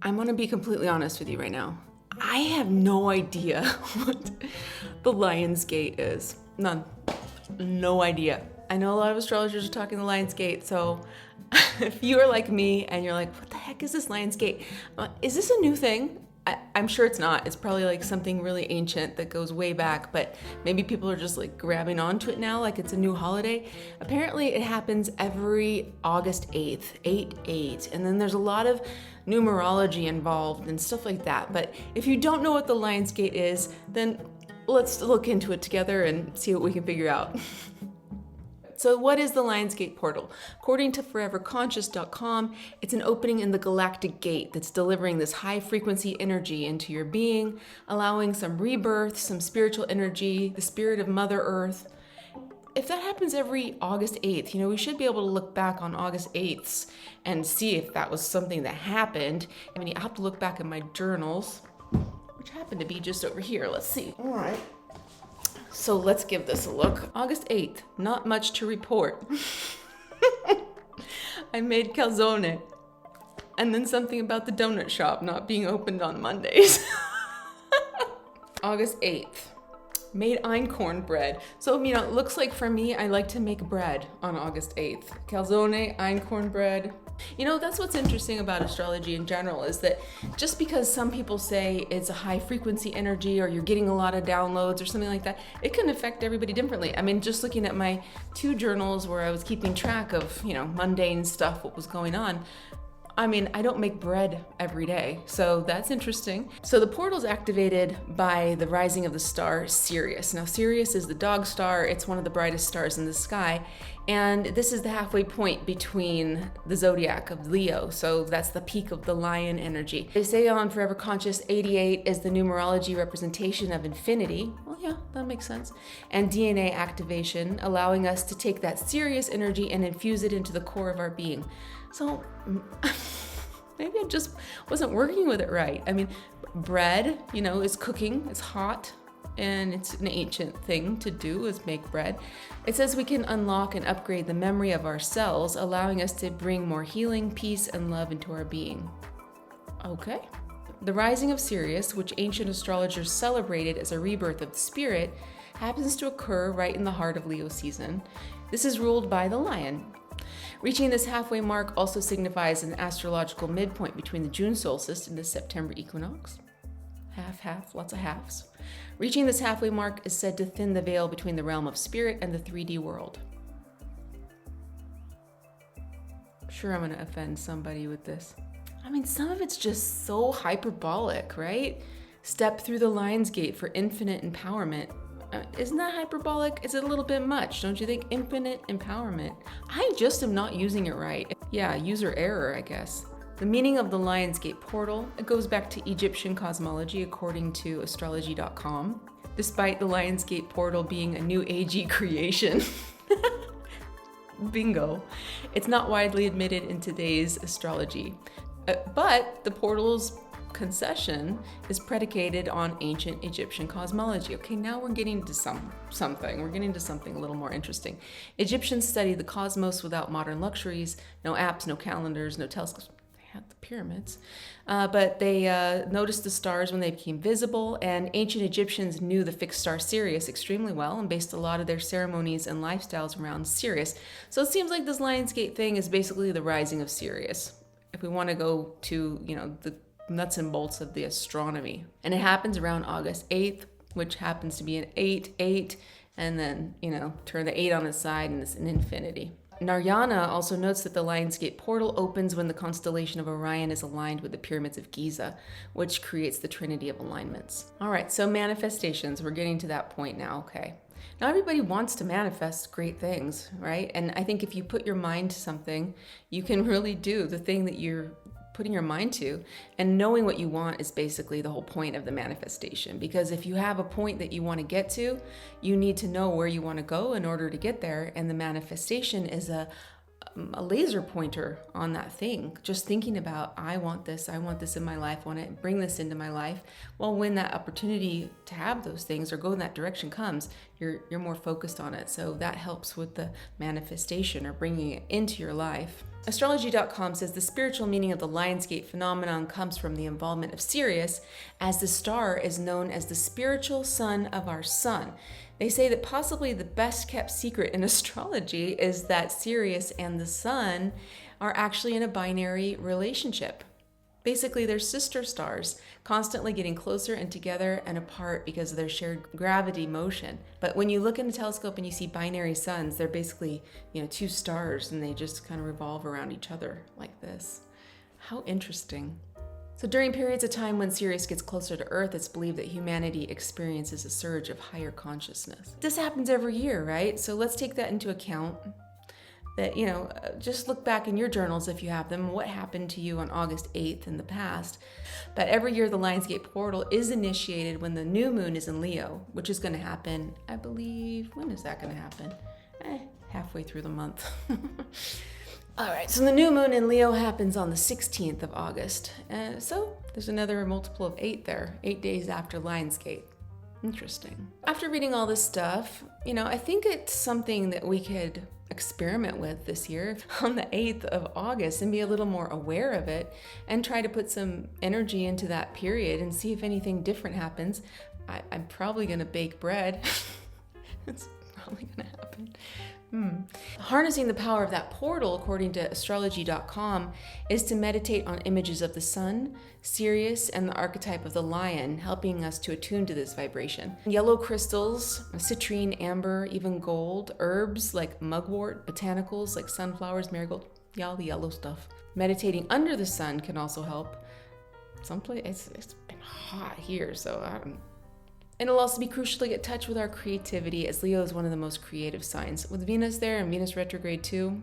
I'm gonna be completely honest with you right now. I have no idea what the Lion's Gate is. None. No idea. I know a lot of astrologers are talking the Lion's Gate, so if you are like me and you're like, what the heck is this Lion's Gate? Is this a new thing? I'm sure it's not. It's probably like something really ancient that goes way back, but maybe people are just like grabbing onto it now like it's a new holiday. Apparently it happens every August 8th, 8/8, and then there's a lot of numerology involved and stuff like that. But if you don't know what the Lion's Gate is, then let's look into it together and see what we can figure out. So what is the Lion's Gate portal? According to foreverconscious.com, it's an opening in the galactic gate that's delivering this high frequency energy into your being, allowing some rebirth, some spiritual energy, the spirit of Mother Earth. If that happens every August 8th, we should be able to look back on August 8th and see if that was something that happened. I have to look back at my journals, which happen to be just over here. Let's see. All right. So let's give this a look. August 8th, not much to report. I made calzone. And then something about the donut shop not being opened on Mondays. August 8th, made einkorn bread. So, it looks like for me, I like to make bread on August 8th. Calzone, einkorn bread. That's what's interesting about astrology in general, is that just because some people say it's a high frequency energy or you're getting a lot of downloads or something like that, it can affect everybody differently. Just looking at my 2 journals where I was keeping track of, mundane stuff, what was going on. I don't make bread every day, so that's interesting. So the portal's activated by the rising of the star Sirius. Now Sirius is the dog star, it's one of the brightest stars in the sky, and this is the halfway point between the zodiac of Leo, so that's the peak of the lion energy. They say on Forever Conscious, 88 is the numerology representation of infinity. Well, yeah, that makes sense. And DNA activation, allowing us to take that Sirius energy and infuse it into the core of our being. So maybe I just wasn't working with it right. Bread, is cooking, it's hot, and it's an ancient thing to do, is make bread. It says we can unlock and upgrade the memory of our cells, allowing us to bring more healing, peace, and love into our being. Okay. The rising of Sirius, which ancient astrologers celebrated as a rebirth of the spirit, happens to occur right in the heart of Leo season. This is ruled by the lion. Reaching this halfway mark also signifies an astrological midpoint between the June solstice and the September equinox. Half, lots of halves. Reaching this halfway mark is said to thin the veil between the realm of spirit and the 3D world. Sure, I'm going to offend somebody with this. Some of it's just so hyperbolic, right? Step through the Lion's Gate for infinite empowerment. Isn't that hyperbolic? Is it a little bit much? Don't you think? Infinite empowerment. I just am not using it right. Yeah, user error, I guess. The meaning of the Lion's Gate portal, it goes back to Egyptian cosmology according to astrology.com. Despite the Lion's Gate portal being a new agey creation. Bingo. It's not widely admitted in today's astrology. But the portal's concession is predicated on ancient Egyptian cosmology. Okay, now we're getting to something. We're getting to something a little more interesting. Egyptians studied the cosmos without modern luxuries, no apps, no calendars, no telescopes. They had the pyramids, but they noticed the stars when they became visible, and ancient Egyptians knew the fixed star Sirius extremely well and based a lot of their ceremonies and lifestyles around Sirius. So it seems like this Lion's Gate thing is basically the rising of Sirius, if we want to go to, the nuts and bolts of the astronomy. And it happens around August 8th, which happens to be an 8/8, and then, turn the 8 on its side and it's an infinity. Narayana also notes that the Lion's Gate portal opens when the constellation of Orion is aligned with the pyramids of Giza, which creates the trinity of alignments. All right, so manifestations, we're getting to that point now, okay. Now everybody wants to manifest great things, right? And I think if you put your mind to something, you can really do the thing that you're putting your mind to, and knowing what you want is basically the whole point of the manifestation. Because if you have a point that you want to get to, you need to know where you want to go in order to get there. And the manifestation is a laser pointer on that thing. Just thinking about, I want this in my life, I want to bring this into my life. Well, when that opportunity to have those things or go in that direction comes, you're more focused on it. So that helps with the manifestation or bringing it into your life. Astrology.com says the spiritual meaning of the Lionsgate phenomenon comes from the involvement of Sirius, as the star is known as the spiritual son of our sun. They say that possibly the best kept secret in astrology is that Sirius and the sun are actually in a binary relationship. Basically, they're sister stars, constantly getting closer and together and apart because of their shared gravity motion. But when you look in the telescope and you see binary suns, they're basically, two stars, and they just kind of revolve around each other like this. How interesting. So during periods of time when Sirius gets closer to Earth, it's believed that humanity experiences a surge of higher consciousness. This happens every year, right? So let's take that into account. That, just look back in your journals if you have them, what happened to you on August 8th in the past. But every year the Lionsgate portal is initiated when the new moon is in Leo, which is going to happen, I believe, when is that going to happen? Halfway through the month. All right, so the new moon in Leo happens on the 16th of August. So there's another multiple of 8 there, 8 days after Lionsgate. Interesting. After reading all this stuff, I think it's something that we could experiment with this year on the 8th of August and be a little more aware of it and try to put some energy into that period and see if anything different happens. I'm probably going to bake bread. It's probably going to happen. Harnessing the power of that portal, according to astrology.com, is to meditate on images of the sun, Sirius, and the archetype of the lion, helping us to attune to this vibration. Yellow crystals, citrine, amber, even gold, herbs like mugwort, botanicals like sunflowers, marigold, all the yellow stuff. Meditating under the sun can also help. It's been hot here, so And it'll also be crucial to get in touch with our creativity, as Leo is one of the most creative signs. With Venus there and Venus retrograde too,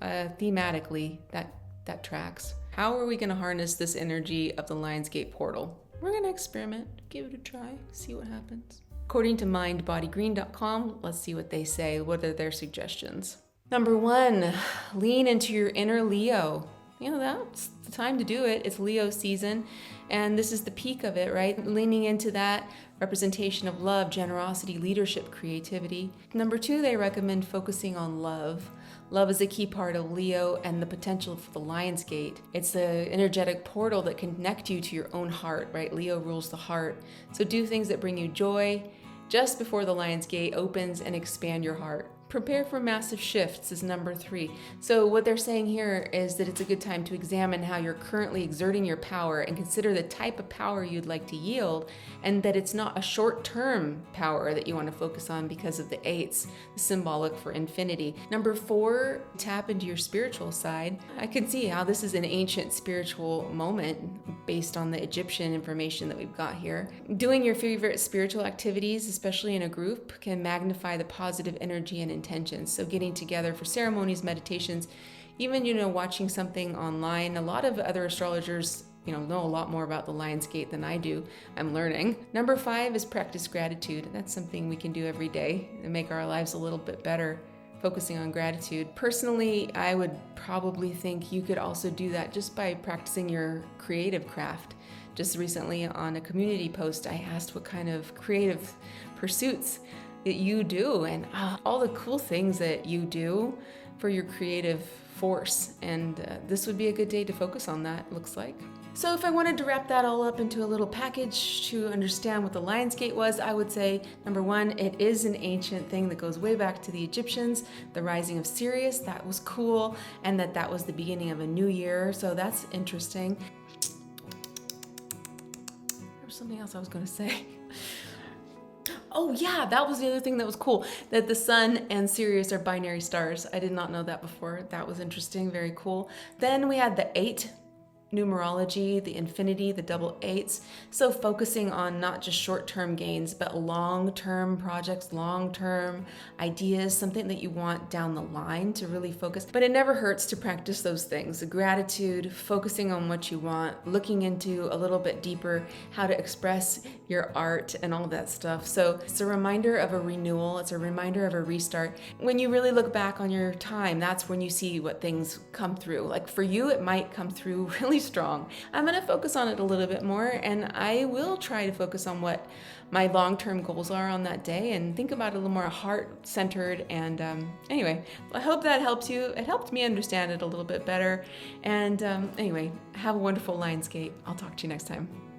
thematically, that tracks. How are we going to harness this energy of the Lionsgate portal? We're going to experiment, give it a try, see what happens. According to mindbodygreen.com, let's see what they say. What are their suggestions? Number 1, lean into your inner Leo. That's the time to do it. It's Leo season, and this is the peak of it, right? Leaning into that representation of love, generosity, leadership, creativity. Number 2, they recommend focusing on love. Love is a key part of Leo and the potential for the Lionsgate. It's the energetic portal that can connect you to your own heart, right? Leo rules the heart. So do things that bring you joy just before the Lionsgate opens and expand your heart. Prepare for massive shifts is number 3. So what they're saying here is that it's a good time to examine how you're currently exerting your power and consider the type of power you'd like to yield, and that it's not a short-term power that you want to focus on because of the 8s, symbolic for infinity. Number 4, tap into your spiritual side. I can see how this is an ancient spiritual moment based on the Egyptian information that we've got here. Doing your favorite spiritual activities, especially in a group, can magnify the positive energy and intentions. So getting together for ceremonies, meditations, even, watching something online. A lot of other astrologers, know a lot more about the Lionsgate than I do. I'm learning. Number 5 is practice gratitude. That's something we can do every day and make our lives a little bit better, focusing on gratitude. Personally, I would probably think you could also do that just by practicing your creative craft. Just recently on a community post, I asked what kind of creative pursuits that you do and all the cool things that you do for your creative force. And this would be a good day to focus on that, looks like. So if I wanted to wrap that all up into a little package to understand what the Lionsgate was, I would say, number 1, it is an ancient thing that goes way back to the Egyptians, the rising of Sirius, that was cool, and that was the beginning of a new year, so that's interesting. There was something else I was going to say. Oh yeah, that was the other thing that was cool, that the sun and Sirius are binary stars. I did not know that before. That was interesting, very cool. Then we had the 8 numerology, the infinity, the double 8s. So focusing on not just short-term gains, but long-term projects, long-term ideas, something that you want down the line to really focus. But it never hurts to practice those things. The gratitude, focusing on what you want, looking into a little bit deeper how to express your art and all that stuff. So it's a reminder of a renewal. It's a reminder of a restart. When you really look back on your time, that's when you see what things come through. Like for you, it might come through really strong. I'm going to focus on it a little bit more, and I will try to focus on what my long-term goals are on that day and think about it a little more heart-centered. And anyway, I hope that helps you. It helped me understand it a little bit better. And anyway, have a wonderful Lionsgate. I'll talk to you next time.